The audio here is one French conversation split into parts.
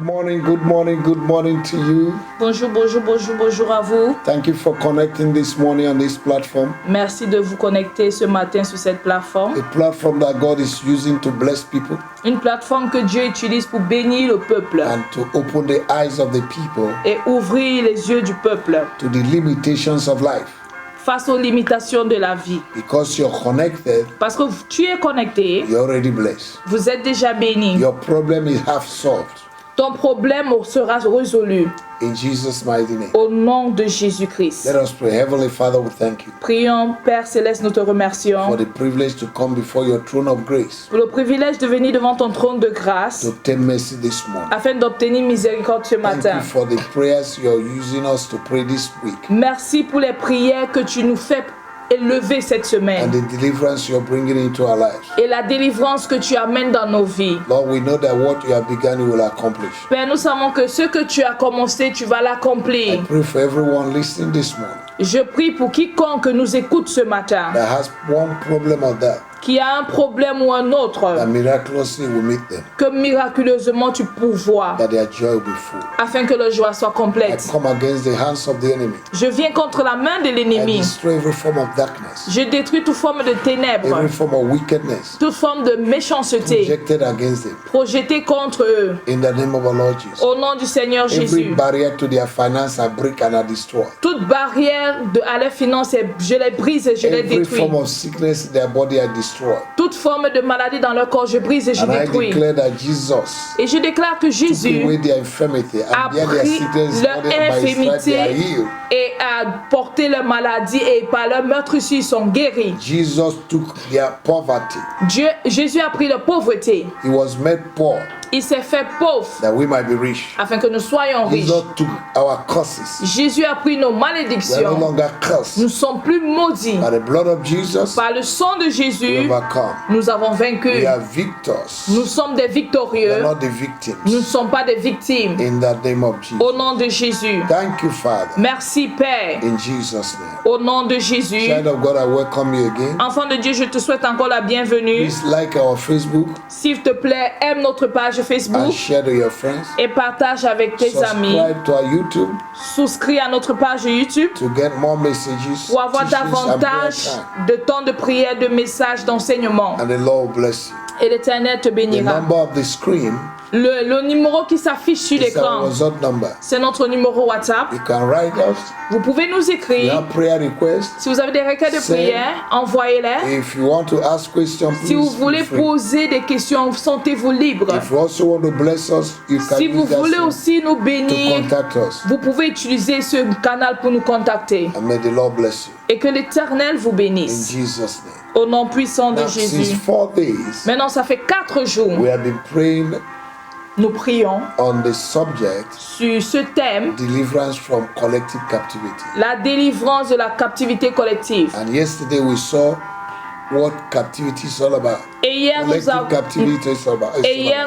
Good morning to you. Bonjour à vous. Thank you for connecting this morning on this platform. Merci de vous connecter ce matin sur cette plateforme. A platform that God is using to bless people. Une plateforme que Dieu utilise pour bénir le peuple. And to open the eyes of the people. Et ouvrir les yeux du peuple. To the limitations of life. Face aux limitations de la vie. Because you're connected. Parce que tu es connecté. You're already blessed. Vous êtes déjà béni. Your problem is half solved. Ton problème sera résolu. In Jesus' mighty name. Au nom de Jésus-Christ. Let us pray. Heavenly Father, we thank you. Prions, Père Céleste, nous te remercions. For the privilege to come before your throne of grace. Pour le privilège de venir devant ton trône de grâce. To obtain mercy this morning. Afin d'obtenir miséricorde ce matin. Thank you for the prayers you're using us to pray this week. Merci pour les prières que tu nous fais élever cette semaine. And the deliverance you're bringing into our lives. Et la délivrance que tu amènes dans nos vies. Lord, we know that what you have begun you will accomplish. Père, nous savons que ce que tu as commencé, tu vas l'accomplir. I pray for everyone listening this morning. Je prie pour quiconque nous écoute ce matin. That has one problem or that. Qui a un problème ou un autre. That miraculously will meet them. Que miraculeusement tu pourvois. That their joy will be full. Afin que leur joie soit complète. I come against the hands of the enemy. Je viens contre la main de l'ennemi. I destroy every form of darkness. Je détruis toute forme de ténèbres. Every form of wickedness. Toute forme de méchanceté. Projected against them. Projetée contre eux. In the name of our Lord Jesus. Au nom du Seigneur Jésus. Every barrier to their finance I break and I destroy. Toute barrière à leurs finances, je les brise et je les détruis. Every form of sickness in their body I destroy. Toute forme de maladie dans leur corps, je brise et je détruis. I declare that Jesus et je déclare que Jésus a pris leur infirmité et a porté leur maladie et par leur meurtrissure ils sont guéris. Jesus took their poverty. Jésus a pris leur pauvreté. He was made poor. Il s'est fait pauvre that we might be rich. Afin que nous soyons riches. Jesus took our curses. Jésus a pris nos malédictions. We are no longer cursed. Nous ne sommes plus maudits. By the blood of Jesus, par le sang de Jésus, nous avons vaincu. We are victors. Nous sommes des victorieux. We are not the victims. Nous ne sommes pas des victimes. In the name of Jesus. Au nom de Jésus. Thank you, Father. Merci, Père. In Jesus' name. Au nom de Jésus. Child of God, I welcome you again. Enfant de Dieu, je te souhaite encore la bienvenue. Please like our Facebook. S'il te plaît, aime notre page Facebook. And share to your friends. Et partage avec tes amis. Subscribe to our YouTube. Souscris à notre page YouTube. To get more messages. Pour avoir davantage de temps de prière, de messages, d'enseignement. And the Lord bless you. Et l'Éternel te bénira. The number of the screen. Le numéro qui s'affiche sur l'écran, c'est notre numéro WhatsApp. You can write us. Vous pouvez nous écrire. You have prayer requests. Si vous avez des requêtes de prière, envoyez-les. If you want to ask questions, si vous voulez poser des questions, sentez-vous libre. If you also want to bless us, you can si vous voulez aussi nous bénir, vous pouvez utiliser ce canal pour nous contacter. And may the Lord bless you. Et que l'Éternel vous bénisse. In Jesus' name. Au nom puissant de Jésus. 4 days, maintenant, ça fait 4 jours. We have been praying. Nous prions on the subject, sur ce thème, deliverance from collective captivity. La délivrance de la captivité collective. And yesterday we saw what captivity is all about. Et hier,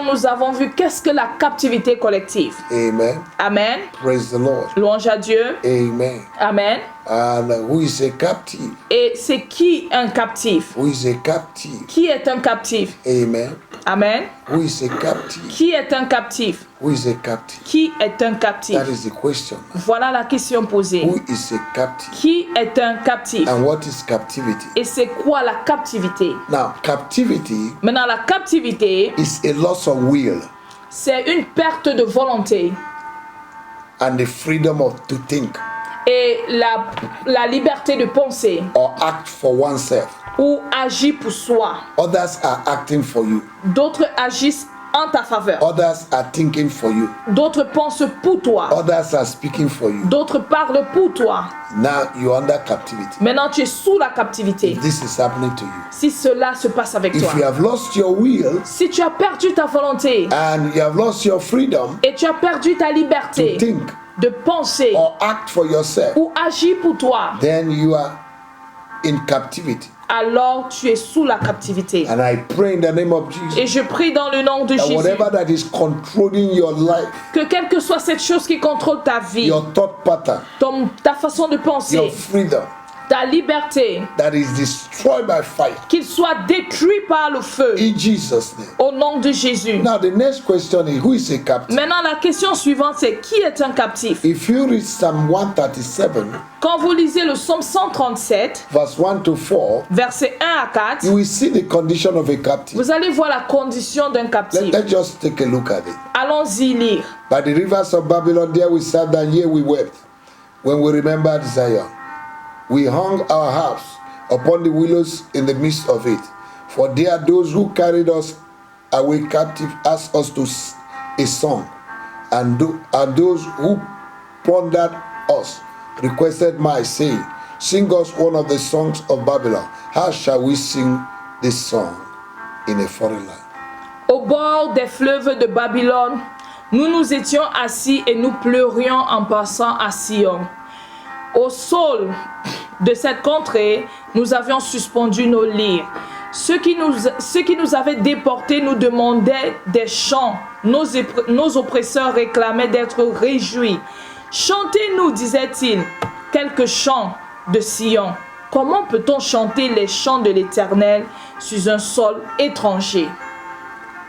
nous avons vu qu'est-ce que la captivité collective. Amen. Amen. Praise the Lord. Louange à Dieu. Amen. Amen. And who is a captive? Et c'est qui un captif? Who is a captive? Qui est un captif? Amen. Amen. Who is a captive? Qui est un captif? Who is a captive? Qui est un captif? That is the question. Voilà la question posée. Who is a captive? Qui est un captif? And what is captivity? Et c'est quoi la captivité? Now, captivity. Maintenant, la captivité is a loss of will. C'est une perte de volonté. And the freedom to think. Et la liberté de penser. Or act for oneself. Ou agir pour soi. Others are acting for you. D'autres agissent en ta faveur. Others are thinking for you. D'autres pensent pour toi. Others are speaking for you. D'autres parlent pour toi. Now you are under captivity. Maintenant tu es sous la captivité. If this is happening to you. Si cela se passe avec toi. If you have lost your will. Si tu as perdu ta volonté. And you have lost your freedom. Et tu as perdu ta liberté. To think. De penser. Or act for yourself. Ou agir pour toi. Then you are in captivity. Alors tu es sous la captivité. And I pray in the name of Jesus. Et je prie dans le nom de Jésus. Whatever that is controlling your life. Que quelle que soit cette chose qui contrôle ta vie. Your thought pattern. Ta façon de penser. Your freedom. ta liberté, that is destroyed by fire. qu'il soit détruit par le feu. In Jesus' name. Au nom de Jésus. Now the next question is, who is a captive? Maintenant, la question suivante, c'est qui est un captif? If you read Psalm 137, Quand vous lisez le psaume 137, verse 1 to 4, versets 1 à 4, you will see the condition of a captive. vous allez voir la condition d'un captif. Let's just take a look at it. Allons-y lire. By the rivers of Babylon, there we sat down, here we wept. When we remembered Zion, we hung our harps upon the willows in the midst of it. For there those who carried us away captive asked us to sing a song, and those who plundered us requested my saying, sing us one of the songs of Babylon. How shall we sing this song in a foreign land? Au bord des fleuves de Babylone, nous nous étions assis et nous pleurions en passant à Sion. Au sol de cette contrée, nous avions suspendu nos lyres. Ceux qui nous avaient déportés nous demandaient des chants. Nos oppresseurs réclamaient d'être réjouis. Chantez-nous, disait-il, quelques chants de Sion. Comment peut-on chanter les chants de l'Éternel sur un sol étranger?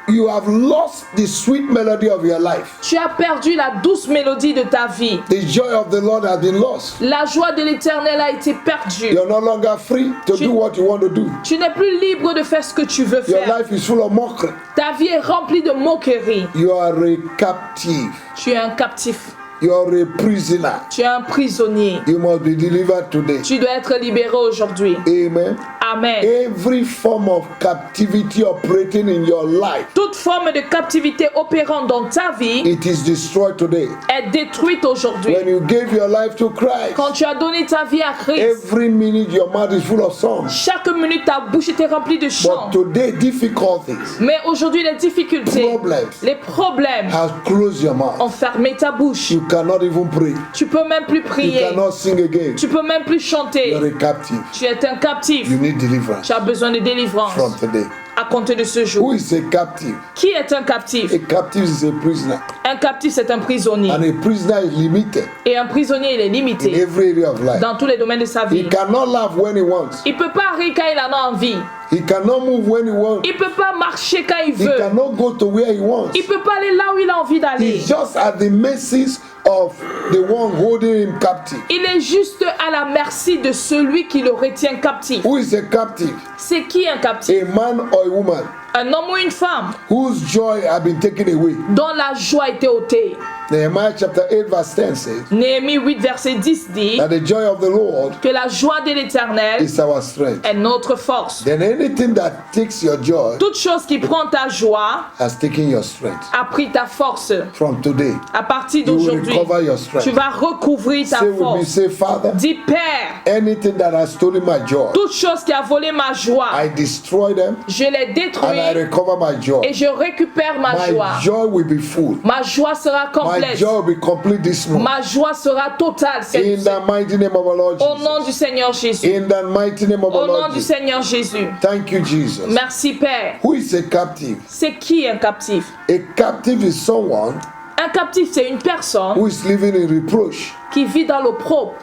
You have lost the sweet melody of your life. Tu as perdu la douce mélodie de ta vie. The joy of the Lord has been lost. La joie de l'Éternel a été perdue. You're no longer free to do what you want to do. Tu n'es plus libre de faire ce que tu veux Your faire. life is full of mockery. Ta vie est remplie de moqueries. You are a captive. Tu es un captif. You are a prisoner. Tu es un prisonnier. You must be delivered today. Tu dois être libéré aujourd'hui. Amen. Amen. Every form of captivity operating in your life, Toute forme de captivité opérant dans ta vie it is destroyed today. est détruite aujourd'hui. When you gave your life to Christ, Quand tu as donné ta vie à Christ, every minute your mouth is full of songs. chaque minute ta bouche était remplie de chants. But today, difficulties, Mais aujourd'hui, les difficultés, problems les problèmes have closed your mouth. ont fermé ta bouche. You cannot even pray. Tu peux même plus You prier. cannot sing again. Tu peux même plus chanter. You're a captive. Tu es un captif. You need deliverance Tu as besoin de délivrance from today. à compter de ce Who jour. is a captive? Qui est un captif? A captive is a prisoner. Un captif, c'est un prisonnier. And a prisoner is limited Et un prisonnier, il est in limité every area of life. dans tous les domaines de sa He vie. cannot laugh when he wants. Il ne peut pas rire quand il en a envie. He cannot move when he wants. Il ne peut pas marcher quand il He veut. cannot go to where he wants. Il ne peut pas aller là où il a envie d'aller. He's just at the mercies of the one holding him captive. Il est juste à la merci de celui qui le retient captif. Who is a captive? C'est qui un captif? A man or a woman Un homme ou une femme whose joy has been taken away. dont la joie a été ôtée. Nehemiah chapter 8 verse 10 says Néhémie 8, verset 10 dit that the joy of the Lord que la joie de l'Éternel is our strength. est notre force. Then anything that takes your joy Toute chose qui prend ta joie has taken your strength. a pris ta force. From today, À partir you will d'aujourd'hui, recover your tu strength. vas recouvrir ta Say with me, force. say, Father, Dis, Père, anything that has stolen my joy, toute chose qui a volé ma joie, I destroy them je les and I détruis recover my joy. et je récupère ma My joie. joy will be full. Ma joie sera My complète. joy will be complete this month. Ma joie sera totale. In the mighty name of our Lord Au nom Jesus. du Seigneur Jésus. In the mighty name of Au our nom Lord du Jesus. Seigneur Jésus. Thank you, Jesus. Merci Père. Who is a captive? C'est qui un captif? A captive is someone Un captif, c'est une personne who is living in reproach, qui vit dans l'opprobre,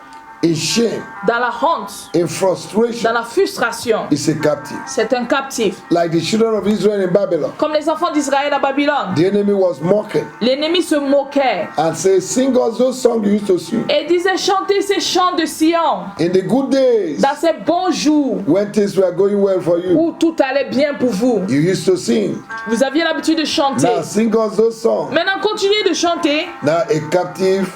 in shame, dans la honte, in dans frustration. la frustration. Is a captive. C'est un captif. Like the children of Israel in Babylon. Comme les enfants d'Israël à Babylone. The enemy was mocking L'ennemi se moquait and said, sing us those songs you used to sing. et disait chantez ces chants de Sion In the good days, dans ces bons jours when things were going well for you, où tout allait bien pour vous. you used to sing. Vous aviez l'habitude de chanter. Now sing us those songs. Maintenant, continuez de chanter. Now a captive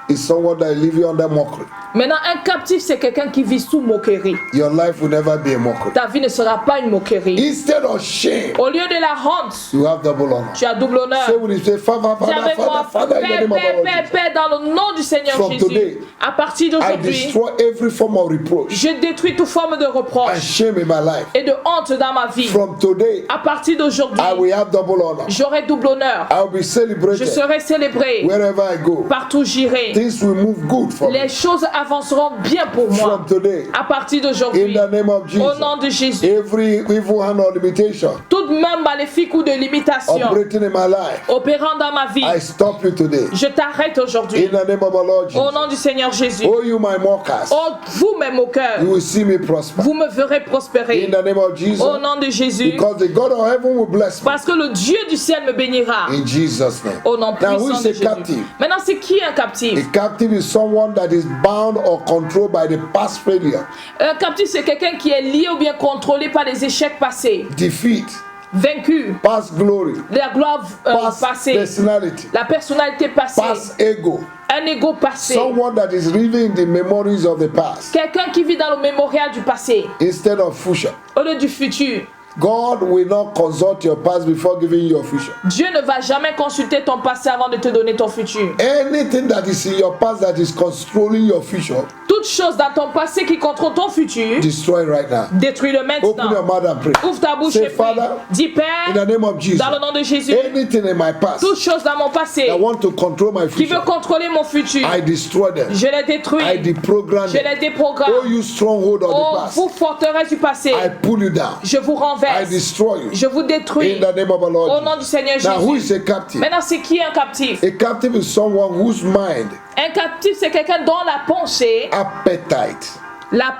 is someone that is living under mockery. Maintenant, un captif, c'est quelqu'un qui vit sous moquerie. Your life will never be a mockery. Ta vie ne sera pas une moquerie. Instead of shame, Au lieu de la honte, you have double honor. tu as double honneur. Say with him, say, Father, Dis Father, avec moi, Father, Father, in the Père, name of Père, our Lord Père, Jesus. Père, dans le nom du Seigneur From Jésus. today, À partir I d'aujourd'hui, destroy every form of reproach je détruis toute forme de and reproche shame in my life. et de honte dans ma vie. From today, À partir d'aujourd'hui, I will have double honor. j'aurai double honneur. I will be Je celebrated serai célébré. wherever I go. Partout j'irai. things will move good for les me choses avanceront bien pour moi. from today. À partir In d'aujourd'hui, the name of au Jesus. nom de Jésus, Every evil hand or limitation toute main maléfique ou de limitation operating in my life, opérant dans ma vie, I stop you today. je t'arrête aujourd'hui. In the name of our Lord Au Jesus. nom du Seigneur Jésus. Oh, you my mockers, Oh, vous, mes moqueurs, you will see me prosper. vous me verrez prospérer. In the name of Jesus. Au nom de Jésus. Because the God of heaven will bless me. Parce que le Dieu du ciel me bénira. In Jesus' name. Au nom Now, who puissant is de a Jésus. captive? Maintenant, c'est qui un captif? A captive is someone that is bound or controlled by the past failure, Un captif, c'est quelqu'un qui est lié ou bien contrôlé par les échecs passés, defeat, vaincu, past glory, la gloire past passée, personality, la personnalité passée, past ego. un ego passé. Someone that is living the memories of the past Quelqu'un qui vit dans le mémorial du passé, instead of future. au lieu du futur. God will not consult your past before giving you your future. Dieu ne va jamais consulter ton passé avant de te donner ton futur. Anything that is in your past that is controlling your future, Toute chose dans ton passé qui contrôle ton futur, destroy right now. détruis-le Open your maintenant. mouth and pray. Ouvre ta bouche Say, et prie. Father, Dis in the Père, name of Jesus, dans le nom de Jésus, anything in my past toute chose dans mon passé that want to control my qui veut future, contrôler mon futur, I destroy them. je les I détruis, deprogram je them. les déprogramme. Oh, you stronghold of Oh, the past, vous forteresse du passé, I pull you down. je vous I renverse, destroy you. je vous détruis In the name of our au Lord nom du Jesus. Seigneur Now, who Jésus. is a captive? Maintenant, c'est qui un captif? A captive is someone whose mind, Un captif, c'est quelqu'un dont la pensée, appetite,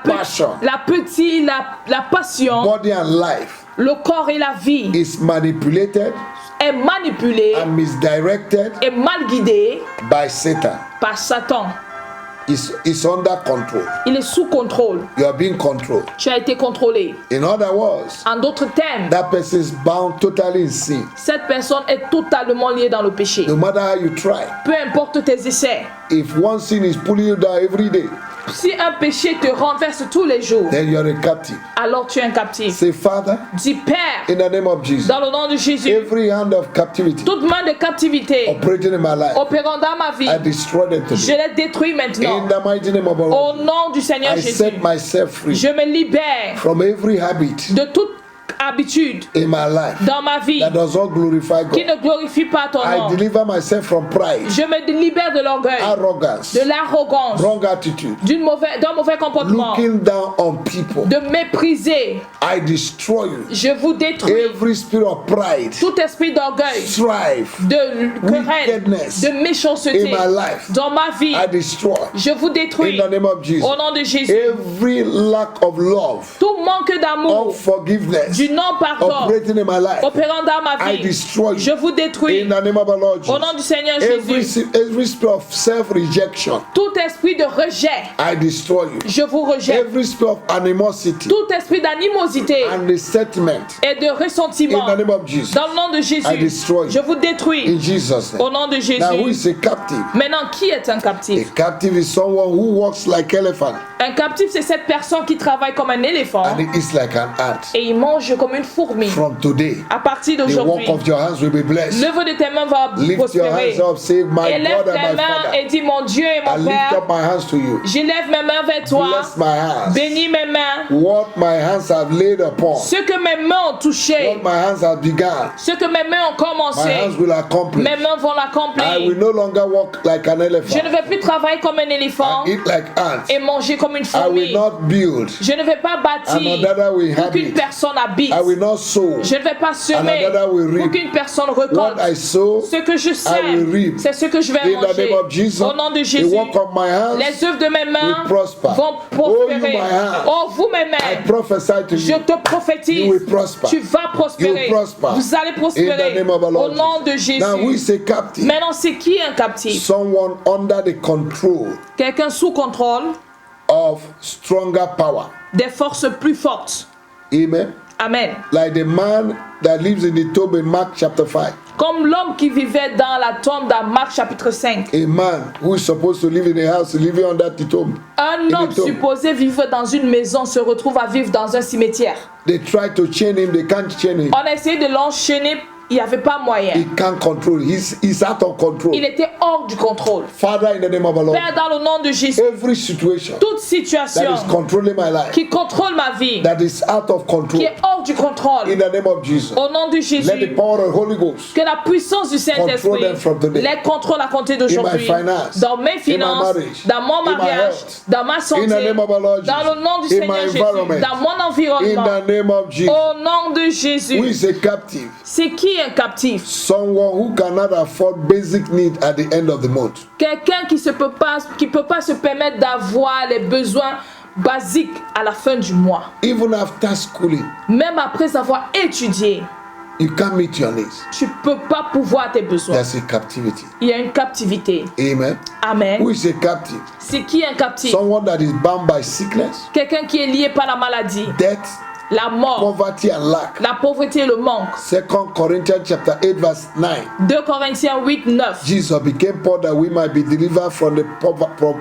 passion, la petite, la passion, body and life le corps et la vie is manipulated est manipulé and misdirected et mal guidé by Satan. par Satan. Is under control. Il est sous contrôle. You are being controlled. Tu as été contrôlé. In other words, En d'autres termes, that person is bound totally in sin. cette personne est totalement liée dans le péché. No matter how you try, Peu importe tes essais. if one sin is pulling you down every day, Si un péché te renverse tous les jours, then you are a captive. alors tu es un captif. Say, Father, Dis Père, in the name of Jesus, dans le nom de Jésus, every hand of captivity toute main de captivité operating in my life, opérant dans ma vie, I destroy them je today. les détruis maintenant. In the mighty name of our Au Lord, nom du Seigneur I Jésus, set myself free je me libère from every habit de toute habitude in my life dans ma vie that does not glorify qui God. ne glorifie pas ton I nom. deliver myself from pride, Je me libère de l'orgueil, arrogance, de l'arrogance, wrong attitude, d'un mauvais comportement, looking down on people. de mépriser. I destroy you. Je vous détruis Every spirit of pride, tout esprit d'orgueil, strife, de querelle, wickedness de in méchanceté my life, dans ma vie. I destroy. Je vous In détruis the name of Jesus, au nom de Jésus. every lack of love, Tout manque d'amour, unforgiveness, du non-pardon operating in my life, opérant dans ma I vie, destroy you. je vous détruis In the name of our Lord au nom Jesus, du Seigneur every Jésus. spirit of self-rejection, Tout esprit de rejet, I destroy you. je vous rejette. Every spirit of animosity Tout esprit d'animosité and resentment, et de in ressentiment, the name of Jesus, dans le nom de I Jésus, destroy je you. vous détruis In Jesus' au name. nom de Now, who Jésus. is a captive? Maintenant, qui est un A captif? captive is someone who walks like elephant Un captif, c'est cette personne qui travaille comme un éléphant and it is like an ant. et il mange comme une fourmi. From today, À partir the work d'aujourd'hui, of your hands will be blessed. l'œuvre de tes mains va Lift your prospérer. hands up, say, My Élève God tes and my mains Father, et dis, mon Dieu et I mon lift Père, up my hands to you. j'élève mes mains vers toi, Bless my hands. bénis mes mains. What my hands have laid upon, Ce que mes mains ont touché, what my hands have begun, ce que mes mains ont my commencé, hands will accomplish. mes mains vont I will l'accomplir. no longer walk like an Je ne elephant vais plus travailler comme un éléphant and eat like ants. et manger comme une I will fourmi. not build Je ne vais pas and bâtir another will pour qu'une habit. personne habite. I will not sow. Je ne vais pas semer another will reap. pour qu'une personne What récolte. I sow, Ce que je I will sème, reap. c'est ce que je vais In the manger. name of Jesus, Au nom de the Jésus, work of my hands les œuvres de mes mains will prosper. vont Oh, you prospérer. my hands. Oh, vous mes I mains, prophesy to je you. te prophétise. You will prosper. Tu vas prospérer. You will prosper. Vous allez In the prospérer. name of our Au Lord nom de Jesus. Now, who Jésus. is a captive? Maintenant, c'est qui un captif? Someone under the control Quelqu'un sous contrôle of stronger power. des forces plus fortes. Amen. Amen. Like the man that lives in the tomb in Mark chapter 5. Comme l'homme qui vivait dans la tombe dans Marc chapitre 5. A man who is supposed to live in a house living under the tomb. Un homme tombe. supposé vivre dans une maison se retrouve à vivre dans un cimetière. They try to chain him, they can't chain him. On a essayé de l'enchaîner Il n'y avait pas moyen. He can't control. He's out of control. Il était hors du contrôle. Father, in the name of the Lord, Père, dans le nom de Jésus, every situation toute that situation is controlling my life, qui contrôle ma vie, that is out of control, qui est hors du contrôle, in the name of Jesus, au nom de let the Jésus, power of the Holy Ghost que la puissance du Control Saint-Esprit them from today. les contrôle à compter in my d'aujourd'hui. finance, Dans mes in my finances, marriage, dans mon in my mariage, health, dans ma in santé, the name of the Lord dans Jesus, le nom du in Seigneur my Jésus, environment, dans mon in environnement, the name of Jesus. au nom de Who Jésus. is a captive? C'est qui un captif? Someone who cannot afford basic need at the end of the month. Quelqu'un qui peut pas se permettre d'avoir les besoins basiques à la fin du mois. Even after schooling, Même après avoir étudié, you can't meet your needs. tu peux pas pouvoir tes besoins. That's a captivity. Il y a une captivité. Amen. Who Amen. is a captive? C'est qui un captif? Someone that is bound by sickness, Quelqu'un qui est lié par la maladie, death, la mort, poverty, and lack. la pauvreté et le manque. 2 Corinthians chapter 8 verse 9. 2 Corinthiens 8, 9. Jesus became poor that we might be delivered from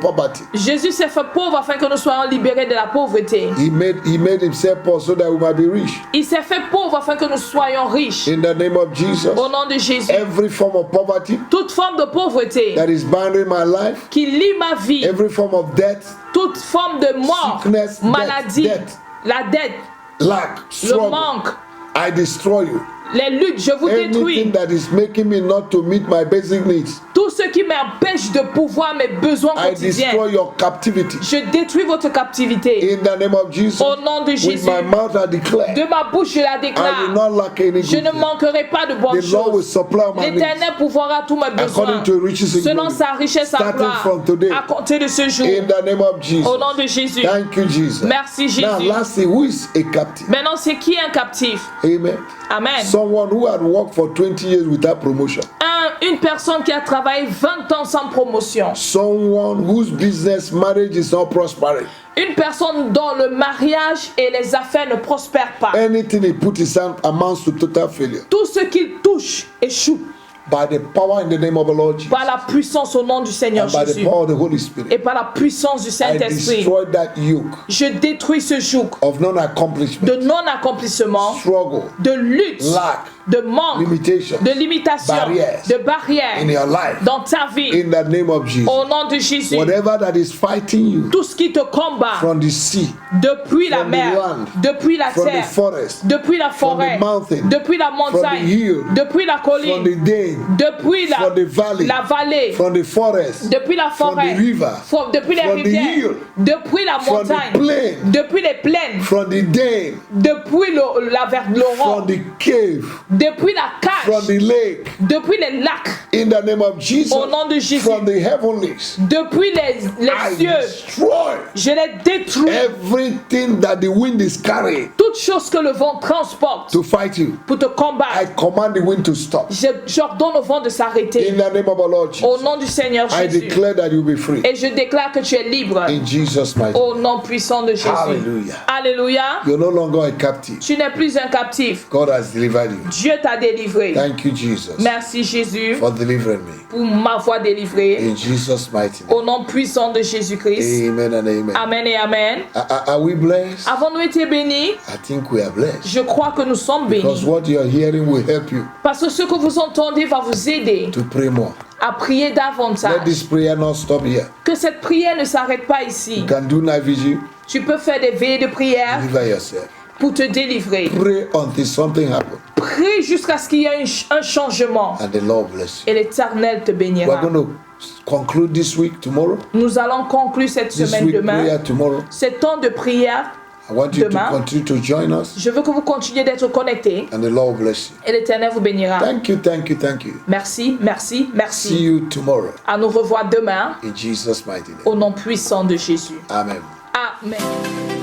poverty. Jésus s'est fait pauvre afin que nous soyons libérés de la pauvreté. He made himself poor so that we might be rich. Il s'est fait pauvre afin que nous soyons riches. In the name of Jesus, Au nom de Jésus. every form of poverty Toute forme de pauvreté that is bounding my life, qui lie ma vie, every form of death, toute forme de mort, Sickness, maladie, death. la dette, lack, le struggle, manque, I destroy you. les luttes, je vous Anything détruis. that is making me not to meet my basic needs, Tout ce qui m'empêche de pouvoir mes besoins I quotidiens. destroy your captivity. Je détruis votre captivité. In the name of Jesus, Au nom de with Jésus, my mouth I declare, de ma bouche je la I will déclare. not lack any Je good ne thing. manquerai pas de bonnes The Lord will choses. supply my needs L'Éternel pourvoira tous mes besoins according to riches in selon glory. sa richesse à Starting gloire from today. à compter de ce jour. In the name of Jesus. Au nom de Jésus. Thank you, Jesus. Merci Now, Jésus. lastly, who is a captive? Maintenant, c'est qui un captif? Amen. Amen. Someone who had worked for 20 years without promotion. Une personne qui a travaillé 20 ans sans promotion. Someone whose business marriage is not prospering. Une personne dont le mariage et les affaires ne prospèrent pas. Anything he put his hand amounts to total failure. Tout ce qu'il touche échoue By the power in the name of the Lord Jesus. par la puissance au nom du Seigneur And by the Jésus power of the Holy Spirit. et par la puissance du I Saint-Esprit. destroy that yoke Je détruis ce joug of non-accomplishment, de non-accomplissement, struggle, de lutte, lack, de manque, limitation de limitation, barriers de in barrières your life. dans ta vie. In the name of Jesus. Au nom de Jésus, Whatever that is fighting you tout ce qui te combat from the sea, depuis la from the mer, land, depuis la from the terre, forest, depuis la from forêt, the mountain, depuis la the montagne, hill, depuis la from the colline, dale, depuis from the valley, la vallée, from the forest, depuis la from forêt, the river, depuis les from the rivières, hill, depuis la from the montagne, plain, depuis les plaines, from the dale, depuis l'Oran, from the cave, depuis la from cage, the lake, depuis les lacs, in the name of Jesus, au nom de Jésus, from the heavenlies. depuis les I cieux, destroy je les détruis. everything that the wind is carrying Toute chose que le vent transporte to fight you. pour te I combattre, command the wind to stop. j'ordonne au vent de s'arrêter. In the name of our Lord Au Jesus, nom du Seigneur I Jésus. declare that you'll be free. Et je déclare que tu es libre. In Jesus' mighty name. Au nom puissant de Jésus. Hallelujah. Alléluia. You're no longer a captive. Tu n'es plus un captif. God has delivered you. Dieu t'a délivré. Thank you, Jesus, Merci Jésus for delivering me. pour m'avoir délivré. In Jesus' mighty name. Au nom puissant de Jésus-Christ. Amen and amen. Amen et amen. Are we blessed? Avons-nous été bénis? I think we are blessed. Je crois que nous sommes Because bénis. what you're hearing will help you Parce que ce que vous entendez va vous aider to pray more. à prier Let davantage. this prayer not stop here. Que cette prière ne s'arrête pas ici. You can do night vigil. Tu peux faire des veillées de prière Deliver yourself. pour te délivrer. Pray until something happens. Prie jusqu'à ce qu'il y ait un changement And the Lord bless you. et l'Éternel te We're bénira. going to conclude this week tomorrow. Nous allons conclure cette This semaine week demain. prayer tomorrow. Ce temps de prière, I want you Demain. to continue to join us. je veux que vous continuiez d'être connectés And the Lord bless you. et l'Éternel vous bénira. Thank you, thank you, thank you. Merci, merci, See merci. you tomorrow. À nous revoir demain In Jesus' mighty name. au nom puissant de Jésus. Amen. Amen.